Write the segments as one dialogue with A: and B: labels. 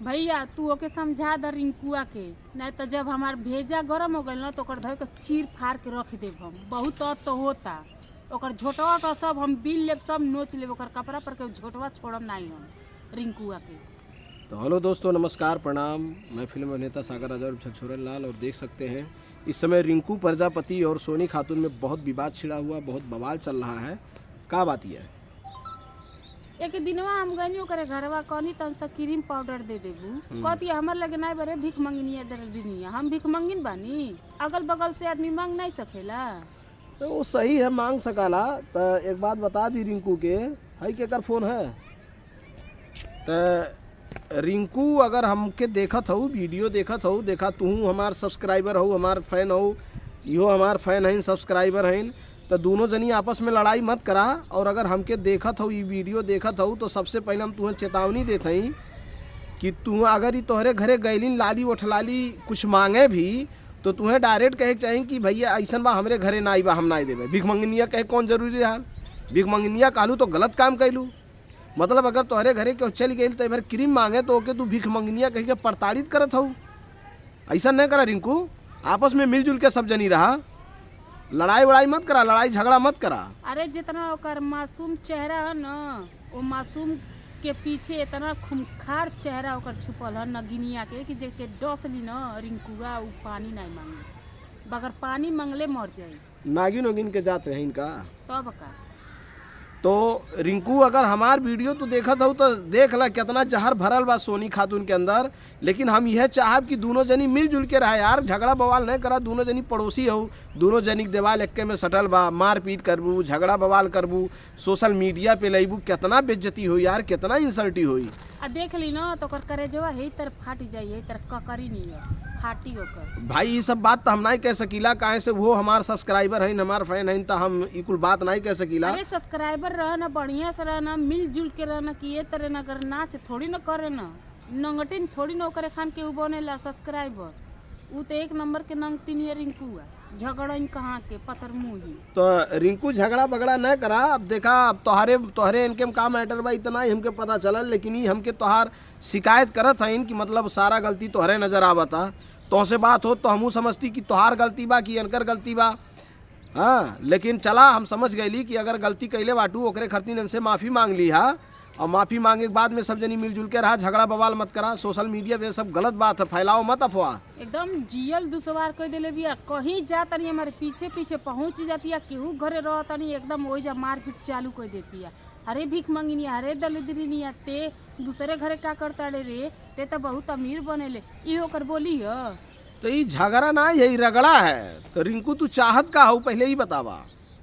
A: भैया तू ओके समझा द रिंकुआ के, नहीं तो जब हमार भेजा गरम हो गइल ना तो ओकर धोए के चीर फाड़ के रख देब हम। बहुत तो होता ओकर झोटवा का सब हम बिल लेब, सब नोच लेब, ओकर कपड़ा पर के झोटवा छोड़म नहीं हम रिंकुआ के।
B: तो हेलो दोस्तों, नमस्कार, प्रणाम। मैं फिल्म अभिनेता सागर राजा और छछोरन लाल, और देख सकते हैं इस समय रिंकू प्रजापति और सोनी खातून में बहुत विवाद छिड़ा हुआ, बहुत बवाल चल रहा है। का बात यह है?
A: एक दिनवा हम गनी ओकरे घरवा कहनी तन सा क्रीम पाउडर दे देबू, कहती हमर लगे नहीं बरे भीख मंगनिया दर दिनिया। हम भीख मंगिन बानी? अगल बगल से आदमी मांग नहीं सकेला।
B: तो वो सही है, मांग सकाला। तो एक बात बता दी रिंकू के, हाई केकर फोन है? तो रिंकू अगर हमके देखत हो, वीडियो देखत हो, देखा तू हमार सब्सक्राइबर हो, हमार फैन हो, इहो हमार फैन हैं, सब्सक्राइबर हैं, तो दोनों जनी आपस में लड़ाई मत करा। और अगर हमके देखत हो, ये वीडियो देखत हो, तो सबसे पहले हम तुम्हें चेतावनी देते हैं कि तू अगर ये तोहरे घरे गैलिन लाली उठलाली कुछ मांगे भी तो तुम्हें डायरेक्ट कहे चाहिए कि भैया ऐसा बा हमरे घरे ना आई बा, हम ना देवे। भीख मंगनिया कहे कौन जरूरी रहा? भीख मंगनिया कहलू तो गलत काम कैलू। मतलब अगर तोहरे घरे क्यों चल गई तो फिर क्रीम मांगे तो ओके तू भीख मंगनिया कह के प्रताड़ित करत हो। ऐसा नहीं करा रिंकू, आपस में मिलजुल के सब जनी रहा, लड़ाई वड़ाई मत करा, लड़ाई झगड़ा मत करा।
A: अरे जितना ओकर मासूम चेहरा है ना, वो मासूम के पीछे इतना खूंखार चेहरा ओकर छुपल है नगिनिया के कि जेके डसली ना रिंकुआ उ पानी नहीं मांगे, बगैर पानी मंगले मर जाई।
B: नागिन ओगिन के जात है इनका।
A: तब का
B: तो रिंकू अगर हमार वीडियो तो देखत हो तो देख ला कितना जहर भरल बा सोनी खातून के अंदर। लेकिन हम यह चाहब कि दोनों जनी मिलजुल के रहे यार, झगड़ा बवाल नहीं करा। दोनों जनी पड़ोसी हो, दोनों जनी के देवाल एक्के में सटल बा, मारपीट करबू, झगड़ा बवाल करबू, सोशल मीडिया पे लेबू, कितना बेइज्जती हो यार, कितना इंसल्टी हुई।
A: आ देख ली ना तो ओकर करेजवा यही तरह फाटी जाई, यही तरह ककरी नहीं है फाटी ओकर।
B: भाई ये सब बात तो हम नहीं कह सकीला, काहे से वो हमार सब्सक्राइबर हैं, हमार फैन हैं, तो हम ये कुल बात नहीं कह सकीला।
A: अरे सब्सक्राइबर रहना बढ़िया से रहना, मिलजुल के रहना, कि ये तरह न कर नाच थोड़ी न करे ना, नंगटिन थोड़ी न ओकरे खान के उ बनेला सब्सक्राइबर। उ तो एक नंबर के नंगटिन है रिंकू है, झगड़न कहाँ के पतर मुँही।
B: तो रिंकू झगड़ा बगड़ा न करा। अब देखा, अब तोहरे इनके में का मैटर बा इतना ही हमके पता चलल, लेकिन ये हमके तोहार शिकायत करत हैं कि मतलब सारा गलती तोहरे नजर आवता। तुमसे बात हो तो हमहू समझती कि तोहार गलती बा कि इनकर गलती बा। हाँ, लेकिन चला हम समझ गईली कि अगर गलती कैले बाटू ओकरे खरतीन इनसे माफ़ी मांग ली हा, और माफ़ी मांगे के बाद में सब जनी मिलजुल के रहा, झगड़ा बवाल मत करा। सोशल मीडिया पे सब गलत बात है, फैलाओ मत अफवाह।
A: एकदम जियल दुसवार कर दिले बिया, कहीं जा तनी हमारे पीछे पीछे पहुंच जाती है, केहू घरे रह तनी एकदम वही जा मारपीट चालू कर देती है। अरे भीख मंगिनिया, अरे दलिद्रिनिया, ते दूसरे घरे का करता रे, ते तो बहुत अमीर बनेले, इहो कर बोली है।
B: तो ये झगड़ा ना, यही रगड़ा है। तो रिंकू तू चाहत का हो पहले ही बतावा।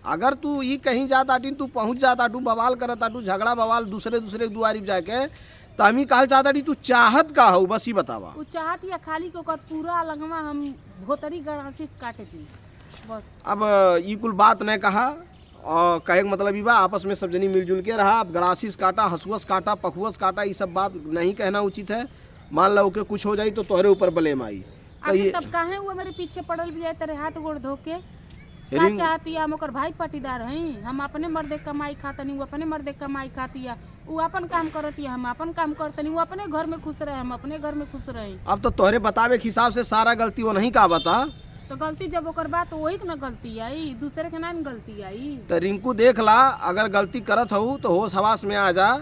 B: अगर तू ये कहीं जात आटी, तू पहुंच जात आटू, बवाल करत आटू, झगड़ा बवाल दूसरे दुआरी जाके, तो हम ही कहल चाहता तू चाहत का हो, बस ही बतावा।
A: उ चाहत या खाली को कर पूरा लगवा हम भोतरी गणासी काटे दी बस।
B: अब ये कुल बात नहीं कहा, और कहे का मतलब ये बा आपस में सब जनी मिलजुल के रहा। अब गड़ासीस काटा, हंसुअस काटा, पखुअस काटा, ये सब बात नहीं कहना उचित है। मान लो कि कुछ हो जाए तो तोहरे ऊपर ब्लेम आई।
A: तब काहे हुआ मेरे पीछे पड़ल भी जाए तेरे हाथ गोड़ धोके? क्या चाहती है? हम ओकर भाई पटीदार हैं, हम अपने मर्दे कमाई खातनी, वो अपने मर्दे कमाई खाती है, वो अपन काम करती है, हम अपन काम करतनी, वो अपने घर में खुश रहे, हम अपने घर में खुश रहे।
B: अब तो तोहरे बतावे के हिसाब से सारा गलती वो नहीं का बता।
A: तो गलती जब ओकर बात तो वही न गलती आई, दूसरे के ना गलती आई।
B: तो रिंकू देख ला, अगर गलती करत हो तो होश हवास में आ जा,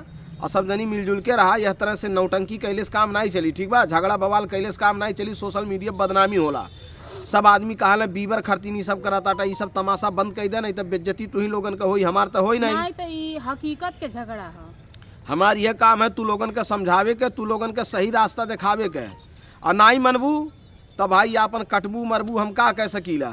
B: और सब जनी मिलजुल के रहा। यह तरह से नौटंकी कैले से काम नहीं चली, ठीक बा? झगड़ा बवाल कैले से काम नहीं चली, सोशल मीडिया बदनामी होला। सब आदमी कहा बीबर खरतीन सब कराता, ये सब तमाशा बंद कर दे, नहीं तो बेइज्जती तू ही लोगन का होई, हमार तो होई नहीं।
A: तो ये हकीकत के झगड़ा है।
B: हमार यह काम है तू लोगन के समझावे के, तू लोगन के सही रास्ता दिखावे के, और ना ही मनबू तब भाई आपन कटबू मरबू हम का कह सकीला।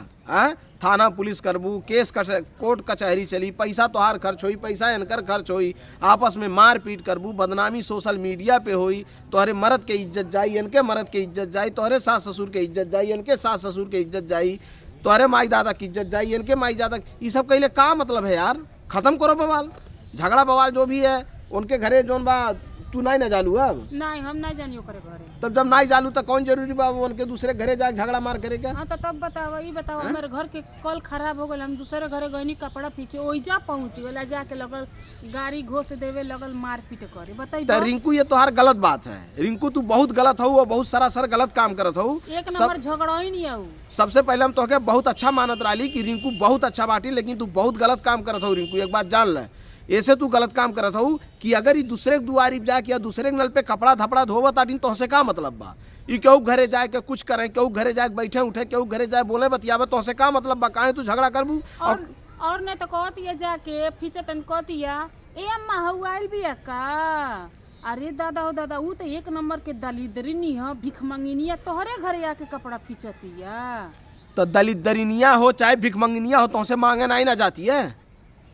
B: थाना पुलिस करबू, केस कोर्ट कचहरी चली, पैसा तोहार खर्च होई, पैसा इनकर खर्च होई, आपस में मार पीट करबू, बदनामी सोशल मीडिया पे होई, तोहरे मर्द के इज्जत जाई, इनके मर्द के इज्जत जाई, तोहरे सास ससुर के इज्जत जाई, इनके सास ससुर के इज्जत जाई, तोहरे माई दादा की इज्जत जाई, इनके माई दादा। ये सब कहले का मतलब है यार? खत्म करो बवाल, झगड़ा बवाल जो भी है। उनके घरे जोन बा तू नहीं ना जालू? अब
A: नहीं, हम नहीं जानियो करे घरे।
B: तब जब नहीं जालू तो कौन जरूरी बा उनके दूसरे घरे जाके झगड़ा मार करे क्या?
A: हाँ तो तब बताओ, ये बताओ हमारे घर के कल खराब हो गए, हम दूसरे घरे गईनी, कपड़ा पीछे ओइजा पहुँच गए, जाके लगल गाड़ी घोष देवे लगल, मारपीट करे। बताइए
B: तो रिंकू ये तोहार गलत बात है, रिंकू तू बहुत गलत हो और बहुत सरासर गलत काम करत हो।
A: एक नंबर झगड़ा ही नहीं है।
B: सबसे पहले हम तोहके बहुत अच्छा मानत रही कि रिंकू बहुत अच्छा बाटी, लेकिन तू बहुत गलत काम करत हो रिंकू, एक बात जान ले। ऐसे तू गलत काम करत हो कि अगर ये दूसरे के दुआरी जाके या दूसरे के नल पे कपड़ा धपड़ा धोवत ताटी तो से का मतलब बा। ये केहू घरे जाए के कुछ करें, केहू घरे जाए बैठे उठे, केहू घरे जाए बोले बतियावे तो से का मतलब बा। काहे तू झगड़ा करबू?
A: और नहीं तो कहती जाके फिचतन कहती ए अम्मा हऊ आइल बिया का। अरे दादा हो दादा, वो तो एक नंबर के दलिदरिनी है, भिख मंगिनिया, तोहरे घरे आके कपड़ा फिचतिया।
B: तो दलिदरिनिया हो चाहे भिख मंगिनिया हो, तो से मांगे नहीं ना जाती है?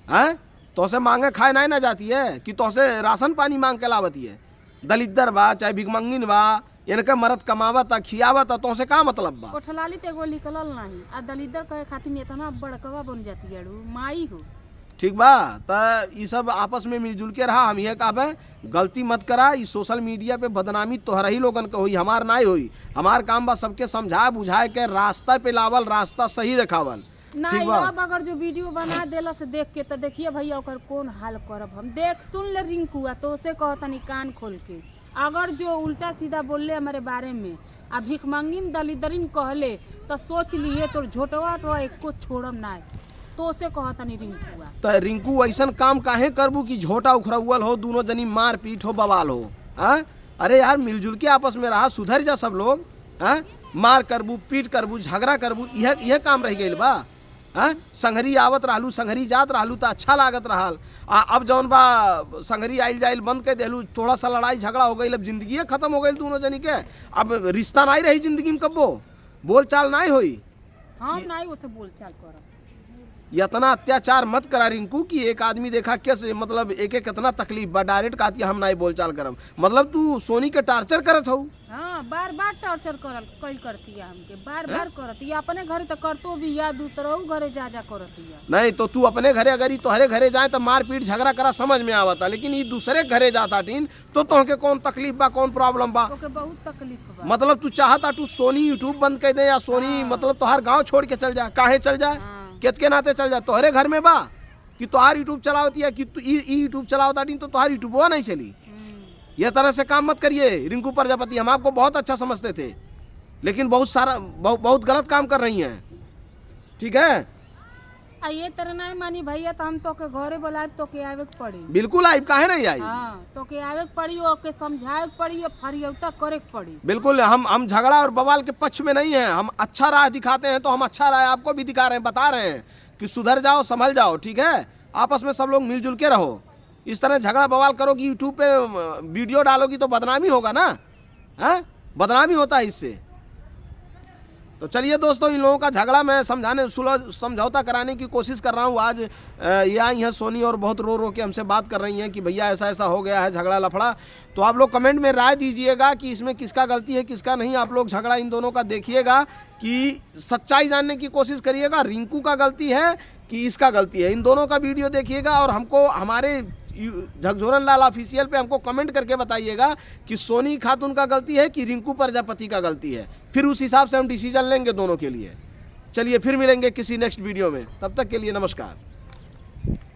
B: हैं? तो से मांगे खाए नहीं ना जाती है कि तो से राशन पानी मांग के लावती है? दलिदर बा चाहे भिख मंगिन बा, इनके मरद कमावता खियावता, तो से का मतलब बा?
A: कोठलाली ते एगो निकलल नहीं आ दलिदर कहे खातिर इतना बड़कवा बन जाती है माई हो।
B: ठीक बा, तो ये सब आपस में मिलजुल के रहा। हम यह कहबे गलती मत करा। ये सोशल मीडिया पे बदनामी तोहरा ही लोगन के हुई, हमार ना हुई। हमार काम बा सबके समझा बुझाए के रास्ता पे लावल, रास्ता सही दिखावल।
A: नहीं अब अगर जो वीडियो बना देला से देख के तो देखिए भैया ओकर कौन हाल करब हम। देख सुन ले रिंकू, तो से कहतनी कान खोल के, अगर जो उल्टा सीधा बोलले हमारे बारे में आ भिख मंगिन दलिदरिन कहले तो सोच लिए तोर झोटवा तो एको छोड़म ना। तो से कहतनी रिंकू,
B: तो रिंकू ऐसा काम काहे करबू कि झोटा उखड़ुअल हो, दोनों जनी मार पीट हो, बवाल हो? हाँ अरे यार मिलजुल के आपस में रहा, सुधर जा सब लोग। हाँ मार करबू, पीट करबू, झगड़ा करबू, यह काम रह गई बा। हाँ संघरी आवत रहलू, संघरी जात रहलू तो अच्छा लागत रहल। अब जौन बा संघरी आइल जाइल बंद कर देलू, थोड़ा सा लड़ाई झगड़ा हो गई, अब जिंदगी खत्म हो गई दोनों जनी के। अब रिश्ता नहीं रही जिंदगी में, कब्बो बोल चाल नहीं हुई।
A: हाँ नहीं उसे बोल चाल कर।
B: इतना अत्याचार मत करा रिंकू कि एक आदमी देखा कैसे, मतलब एक एक कितना तकलीफ बा। डायरेक्ट कहती हम नहीं बोल चाल करब, मतलब तू सोनी के टार्चर करत हो।
A: हाँ बार बार टॉर्चर कल करती है हमके, बार बार करती है। अपने घरे तो करतो भी या दूसरा घरे जा करती है।
B: नहीं तो तू अपने घरे, अगर ही तोहरे घरे जाए तो मार पीट झगड़ा करा समझ में आवता, लेकिन ये दूसरे घरे जाता टीन तो तोहके कौन तकलीफ बा, कौन प्रॉब्लम बा?
A: ओके बहुत तकलीफ बा।
B: मतलब तू चाहता तू सोनी यूट्यूब बंद कर दे या सोनी मतलब तोहार गाँव छोड़ के चल जा, काहे चल जाए? केत के नाते चल जा? तोहरे घर में बा कि तोहार यूट्यूब चलावती है कि तू यूट्यूब चलावता टीन तो तोहार यूट्यूब वो नहीं चली। यह तरह से काम मत करिए रिंकू प्रजापति, हम आपको बहुत अच्छा समझते थे, लेकिन बहुत गलत काम कर रही हैं। ठीक है
A: ये तरह नहीं मानी भैया तो हम तो के घरे बुलाए तो के आवे के पड़ी।
B: बिल्कुल आई, काहे नहीं आई?
A: हाँ तो के आवे के पड़ी, ओके समझाए के पड़ी, फरियौता करे के पड़ी।
B: बिल्कुल हम झगड़ा और बवाल के पक्ष में नहीं है। हम अच्छा राह दिखाते हैं तो हम अच्छा राह आपको भी दिखा रहे हैं, बता रहे हैं कि सुधर जाओ, संभल जाओ। ठीक है, आपस में सब लोग मिलजुल के रहो। इस तरह झगड़ा बवाल करोगी, यूट्यूब पे वीडियो डालोगी तो बदनामी होगा ना। है बदनामी होता है इससे। तो चलिए दोस्तों, इन लोगों का झगड़ा मैं समझौता कराने की कोशिश कर रहा हूँ। आज ये आई हैं सोनी और बहुत रो के हमसे बात कर रही हैं कि भैया ऐसा ऐसा हो गया है, झगड़ा लफड़ा। तो आप लोग कमेंट में राय दीजिएगा कि इसमें किसका गलती है किसका नहीं। आप लोग झगड़ा इन दोनों का देखिएगा कि सच्चाई जानने की कोशिश करिएगा, रिंकू का गलती है कि इसका गलती है। इन दोनों का वीडियो देखिएगा और हमको हमारे झकझोरन लाल ऑफिशियल पे हमको कमेंट करके बताइएगा कि सोनी खातून का गलती है कि रिंकू प्रजापति का गलती है। फिर उस हिसाब से हम डिसीजन लेंगे दोनों के लिए। चलिए फिर मिलेंगे किसी नेक्स्ट वीडियो में, तब तक के लिए नमस्कार।